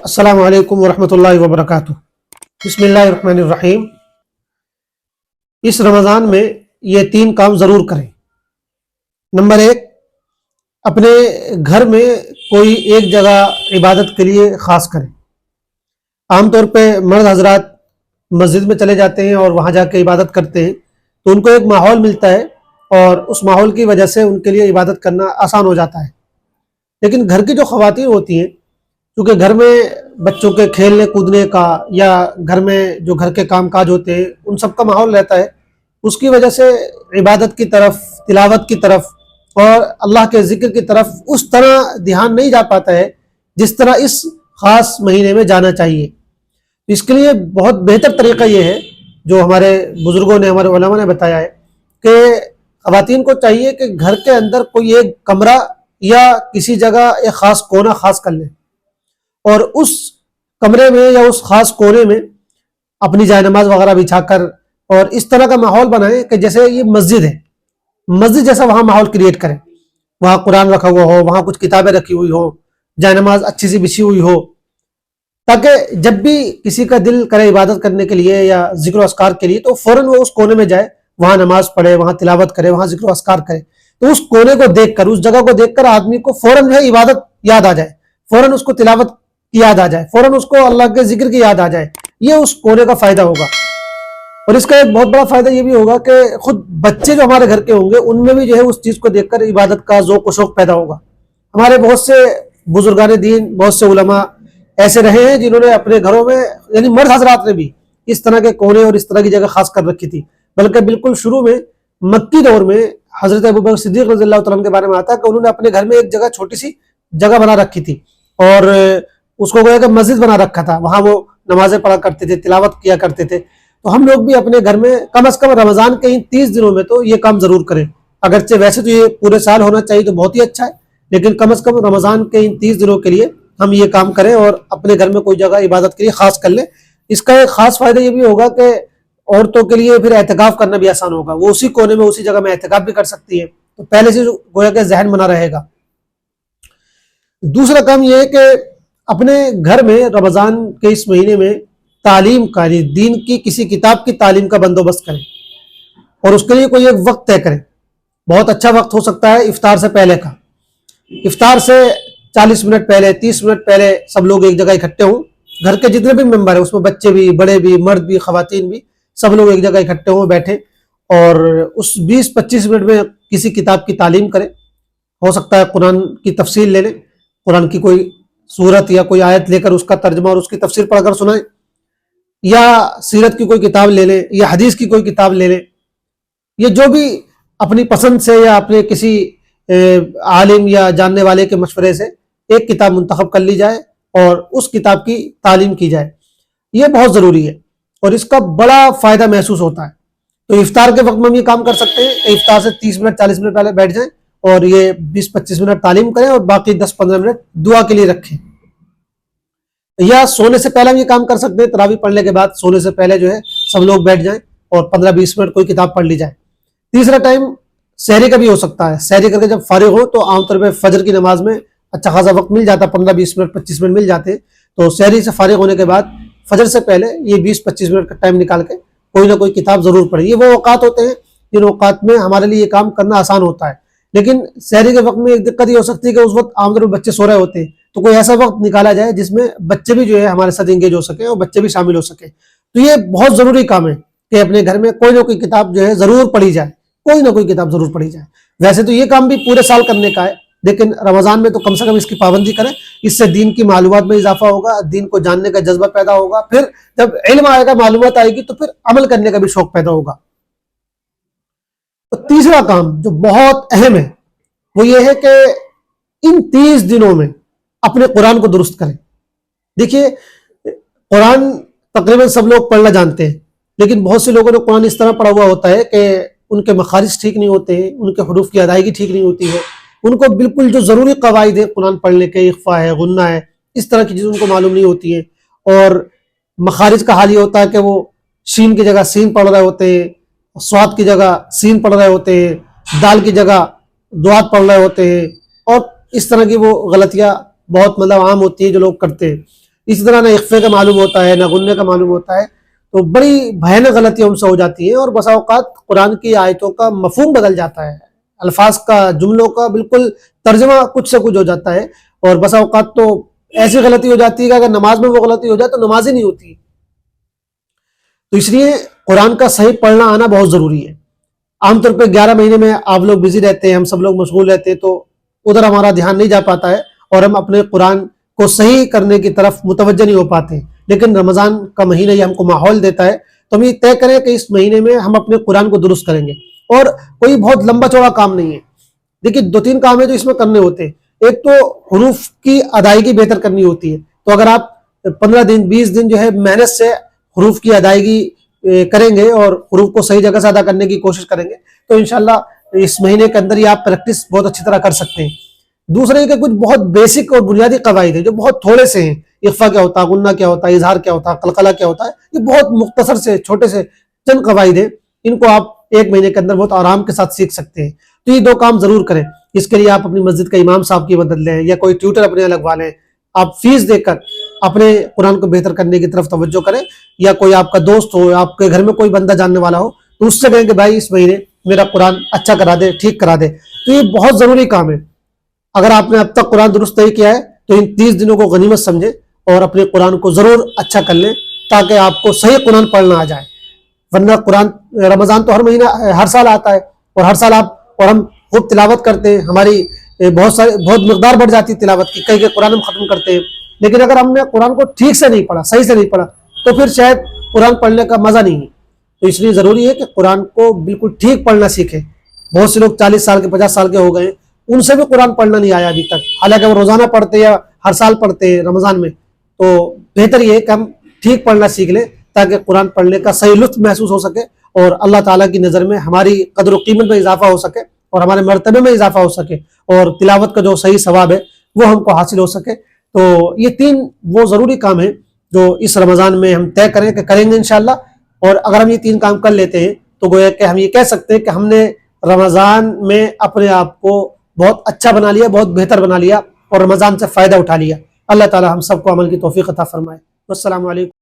السلام علیکم ورحمۃ اللہ وبرکاتہ۔ بسم اللہ الرحمن الرحیم۔ اس رمضان میں یہ 3 کام ضرور کریں۔ نمبر 1، اپنے گھر میں کوئی ایک جگہ عبادت کے لیے خاص کریں۔ عام طور پہ مرد حضرات مسجد میں چلے جاتے ہیں اور وہاں جا کے عبادت کرتے ہیں، تو ان کو ایک ماحول ملتا ہے اور اس ماحول کی وجہ سے ان کے لیے عبادت کرنا آسان ہو جاتا ہے۔ لیکن گھر کی جو خواتین ہوتی ہیں، کیونکہ گھر میں بچوں کے کھیلنے کودنے کا یا گھر میں جو گھر کے کام کاج ہوتے ہیں ان سب کا ماحول رہتا ہے، اس کی وجہ سے عبادت کی طرف، تلاوت کی طرف اور اللہ کے ذکر کی طرف اس طرح دھیان نہیں جا پاتا ہے جس طرح اس خاص مہینے میں جانا چاہیے۔ اس کے لیے بہت بہتر طریقہ یہ ہے جو ہمارے بزرگوں نے، ہمارے علماء نے بتایا ہے کہ خواتین کو چاہیے کہ گھر کے اندر کوئی ایک کمرہ یا کسی جگہ ایک خاص کونا خاص کر لیں اور اس کمرے میں یا اس خاص کونے میں اپنی جائے نماز وغیرہ بچھا کر اور اس طرح کا ماحول بنائیں کہ جیسے یہ مسجد ہے، مسجد جیسا وہاں ماحول کریٹ کریں۔ وہاں قرآن رکھا ہوا ہو، وہاں کچھ کتابیں رکھی ہوئی ہو، جائے نماز اچھی سی بچھی ہوئی ہو، تاکہ جب بھی کسی کا دل کرے عبادت کرنے کے لیے یا ذکر و اذکار کے لیے تو فوراً وہ اس کونے میں جائے، وہاں نماز پڑھے، وہاں تلاوت کرے، وہاں ذکر و اذکار کرے۔ تو اس کونے کو دیکھ کر، اس جگہ کو دیکھ کر آدمی کو فوراً جو ہے عبادت یاد آ جائے، فوراً اس کو تلاوت کی یاد آ جائے، فوراً اس کو اللہ کے ذکر کی یاد آ جائے۔ یہ اس کونے کا فائدہ ہوگا۔ اور اس کا ایک بہت بڑا فائدہ یہ بھی ہوگا کہ خود بچے جو ہمارے گھر کے ہوں گے ان میں بھی جو ہے اس چیز کو دیکھ کر عبادت کا ذوق و شوق پیدا ہوگا۔ ہمارے بہت سے بزرگان دین، بہت سے علماء ایسے رہے ہیں جنہوں نے اپنے گھروں میں، یعنی مرد حضرات نے بھی اس طرح کے کونے اور اس طرح کی جگہ خاص کر رکھی تھی، بلکہ بالکل شروع میں مکی دور میں حضرت ابوبکر صدیق رضی اللہ تعالیٰ عنہ کے بارے میں آتا ہے کہ انہوں نے اپنے گھر میں ایک جگہ چھوٹی سی جگہ بنا رکھی تھی اور اس کو گویا کہ مسجد بنا رکھا تھا، وہاں وہ نمازیں پڑھا کرتے تھے، تلاوت کیا کرتے تھے۔ تو ہم لوگ بھی اپنے گھر میں کم از کم رمضان کے ان 30 دنوں میں تو یہ کام ضرور کریں۔ اگرچہ ویسے تو یہ پورے سال ہونا چاہیے تو بہت ہی اچھا ہے، لیکن کم از کم رمضان کے ان 30 دنوں کے لیے ہم یہ کام کریں اور اپنے گھر میں کوئی جگہ عبادت کے لیے خاص کر لیں۔ اس کا ایک خاص فائدہ یہ بھی ہوگا کہ عورتوں کے لیے پھر اعتکاف کرنا بھی آسان ہوگا، وہ اسی کونے میں، اسی جگہ میں اعتکاف بھی کر سکتی ہیں، تو پہلے سے گویا کہ ذہن بنا رہے گا۔ دوسرا کام یہ ہے کہ اپنے گھر میں رمضان کے اس مہینے میں تعلیم کا، دین کی کسی کتاب کی تعلیم کا بندوبست کریں اور اس کے لیے کوئی ایک وقت طے کریں۔ بہت اچھا وقت ہو سکتا ہے افطار سے پہلے کا، افطار سے 40 منٹ پہلے، 30 منٹ پہلے سب لوگ ایک جگہ اکٹھے ہوں، گھر کے جتنے بھی ممبر ہیں اس میں بچے بھی، بڑے بھی، مرد بھی، خواتین بھی، سب لوگ ایک جگہ اکٹھے ہوں، بیٹھے اور اس 20-25 منٹ میں کسی کتاب کی تعلیم کریں۔ ہو سکتا ہے قرآن کی تفسیر لے لیں، قرآن کی کوئی سورت یا کوئی آیت لے کر اس کا ترجمہ اور اس کی تفسیر پڑھ کر سنائیں، یا سیرت کی کوئی کتاب لے لیں یا حدیث کی کوئی کتاب لے لیں۔ یہ جو بھی اپنی پسند سے یا اپنے کسی عالم یا جاننے والے کے مشورے سے ایک کتاب منتخب کر لی جائے اور اس کتاب کی تعلیم کی جائے، یہ بہت ضروری ہے اور اس کا بڑا فائدہ محسوس ہوتا ہے۔ تو افطار کے وقت میں ہم یہ کام کر سکتے ہیں کہ افطار سے 30 منٹ 40 منٹ پہلے بیٹھ جائیں اور یہ 20-25 منٹ تعلیم کریں اور باقی 10-15 منٹ دعا کے لیے رکھیں۔ یا سونے سے پہلے ہم یہ کام کر سکتے ہیں، تراویح پڑھنے کے بعد سونے سے پہلے جو ہے سب لوگ بیٹھ جائیں اور 15-20 منٹ کوئی کتاب پڑھ لی جائے۔ تیسرا ٹائم سحری کا بھی ہو سکتا ہے، سحری کر کے جب فارغ ہو تو عام طور پہ فجر کی نماز میں اچھا خاصا وقت مل جاتا ہے، 15-20 منٹ 25 منٹ مل جاتے ہیں، تو سحری سے فارغ ہونے کے بعد فجر سے پہلے یہ 20-25 منٹ کا ٹائم نکال کے کوئی نہ کوئی کتاب ضرور پڑھیں۔ یہ وہ اوقات ہوتے ہیں جن اوقات میں ہمارے لیے یہ کام کرنا آسان ہوتا ہے، لیکن سحری کے وقت میں ایک دقت یہ ہو سکتی ہے کہ اس وقت عام طور پہ بچے سو رہے ہوتے ہیں، تو کوئی ایسا وقت نکالا جائے جس میں بچے بھی جو ہے ہمارے ساتھ انگیج ہو سکیں اور بچے بھی شامل ہو سکیں۔ تو یہ بہت ضروری کام ہے کہ اپنے گھر میں کوئی نہ کوئی کتاب جو ہے ضرور پڑھی جائے، کوئی نہ کوئی کتاب ضرور پڑھی جائے۔ ویسے تو یہ کام بھی پورے سال کرنے کا ہے، لیکن رمضان میں تو کم سے کم اس کی پابندی کریں، اس سے دین کی معلومات میں اضافہ ہوگا، دین کو جاننے کا جذبہ پیدا ہوگا، پھر جب علم آئے گا، معلومات آئے گی تو پھر عمل کرنے کا بھی شوق پیدا ہوگا۔ تو تیسرا کام جو بہت اہم ہے وہ یہ ہے کہ ان 30 دنوں میں اپنے قرآن کو درست کریں۔ دیکھیے، قرآن تقریباً سب لوگ پڑھنا جانتے ہیں، لیکن بہت سے لوگوں نے قرآن اس طرح پڑھا ہوا ہوتا ہے کہ ان کے مخارج ٹھیک نہیں ہوتے ہیں، ان کے حروف کی ادائیگی ٹھیک نہیں ہوتی ہے، ان کو بالکل جو ضروری قواعد ہیں قرآن پڑھنے کے، اخفا ہے، غنہ ہے، اس طرح کی چیزیں ان کو معلوم نہیں ہوتی ہیں، اور مخارج کا حال یہ ہوتا ہے کہ وہ شین کی جگہ سین پڑھ رہے ہوتے ہیں، صاد کی جگہ سین پڑھ رہے ہوتے ہیں، دال کی جگہ دعات پڑھ رہے ہوتے ہیں، اور اس طرح کی وہ غلطیاں بہت عام ہوتی ہیں جو لوگ کرتے ہیں۔ اسی طرح نہ اخفے کا معلوم ہوتا ہے نہ غننے کا معلوم ہوتا ہے، تو بڑی بھیانک غلطیاں ہم سے ہو جاتی ہیں، اور بسا اوقات قرآن کی آیتوں کا مفہوم بدل جاتا ہے، الفاظ کا، جملوں کا بالکل ترجمہ کچھ سے کچھ ہو جاتا ہے، اور بسا اوقات تو ایسی غلطی ہو جاتی ہے کہ اگر نماز میں وہ غلطی ہو جائے تو نماز ہی نہیں ہوتی۔ تو اس لیے قرآن کا صحیح پڑھنا آنا بہت ضروری ہے۔ عام طور پہ 11 مہینے میں آپ لوگ بزی رہتے ہیں، ہم سب لوگ مشغول رہتے ہیں، تو ادھر ہمارا دھیان نہیں جا پاتا ہے، اور ہم اپنے قرآن کو صحیح کرنے کی طرف متوجہ نہیں ہو پاتے۔ لیکن رمضان کا مہینہ یہ ہم کو ماحول دیتا ہے، تو ہم یہ طے کریں کہ اس مہینے میں ہم اپنے قرآن کو درست کریں گے، اور کوئی بہت لمبا چوڑا کام نہیں ہے۔ دیکھیے 2-3 کام ہیں جو اس میں کرنے ہوتے ہیں۔ ایک تو حروف کی ادائیگی بہتر کرنی ہوتی ہے، تو اگر آپ 15 دن 20 دن جو ہے محنت سے حروف کی ادائیگی کریں گے اور حروف کو صحیح جگہ سے ادا کرنے کی کوشش کریں گے، تو انشاءاللہ اس مہینے کے اندر ہی آپ پریکٹس بہت اچھی طرح کر سکتے ہیں۔ دوسرے کہ کچھ بہت بیسک اور بنیادی قواعد ہیں جو بہت تھوڑے سے ہیں، اخفا کیا ہوتا ہے، غنہ کیا ہوتا ہے، اظہار کیا ہوتا ہے، قلقلہ کیا ہوتا ہے، یہ بہت مختصر سے چھوٹے سے چند قواعد ہیں، ان کو آپ 1 مہینے کے اندر بہت آرام کے ساتھ سیکھ سکتے ہیں۔ تو یہ 2 کام ضرور کریں۔ اس کے لیے آپ اپنی مسجد کا امام صاحب کی مدد لیں، یا کوئی ٹیوٹر اپنے لگوا لیں، آپ فیس دے کر اپنے قرآن کو بہتر کرنے کی طرف توجہ کریں، یا کوئی آپ کا دوست ہو، آپ کے گھر میں کوئی بندہ جاننے والا ہو، تو اس سے کہیں کہ بھائی اس مہینے میرا قرآن اچھا کرا دے، ٹھیک کرا دے۔ تو یہ بہت ضروری کام ہے۔ اگر آپ نے اب تک قرآن درست نہیں کیا ہے تو ان 30 دنوں کو غنیمت سمجھیں اور اپنے قرآن کو ضرور اچھا کر لیں، تاکہ آپ کو صحیح قرآن پڑھنا آ جائے۔ ورنہ قرآن رمضان تو ہر مہینہ ہر سال آتا ہے، اور ہر سال اور ہم خوب تلاوت کرتے ہیں، ہماری بہت مقدار بڑھ جاتی ہے تلاوت کی، کئی قرآن ہم ختم کرتے ہیں، لیکن اگر ہم نے قرآن کو ٹھیک سے نہیں پڑھا، صحیح سے نہیں پڑھا، تو پھر شاید قرآن پڑھنے کا مزہ نہیں ہے۔ تو اس لیے ضروری ہے کہ قرآن کو بالکل ٹھیک پڑھنا سیکھیں۔ بہت سے لوگ 40 سال کے 50 سال کے ہو گئے، ان سے بھی قرآن پڑھنا نہیں آیا ابھی تک، حالانکہ وہ روزانہ پڑھتے یا ہر سال پڑھتے ہیں رمضان میں۔ تو بہتر یہ ہے کہ ہم ٹھیک پڑھنا سیکھ لیں، تاکہ قرآن پڑھنے کا صحیح لطف محسوس ہو سکے، اور اللہ تعالیٰ کی نظر میں ہماری قدر و قیمت میں اضافہ ہو سکے، اور ہمارے مرتبے میں اضافہ ہو سکے، اور تلاوت کا جو صحیح ثواب ہے وہ ہم کو حاصل ہو سکے۔ تو یہ 3 وہ ضروری کام ہیں جو اس رمضان میں ہم طے کریں کہ کریں گے انشاءاللہ، اور اگر ہم یہ 3 کام کر لیتے ہیں تو گویا کہ ہم یہ کہہ سکتے ہیں کہ ہم نے رمضان میں اپنے آپ کو بہت اچھا بنا لیا، بہت بہتر بنا لیا، اور رمضان سے فائدہ اٹھا لیا۔ اللہ تعالی ہم سب کو عمل کی توفیق عطا فرمائے۔ والسلام علیکم۔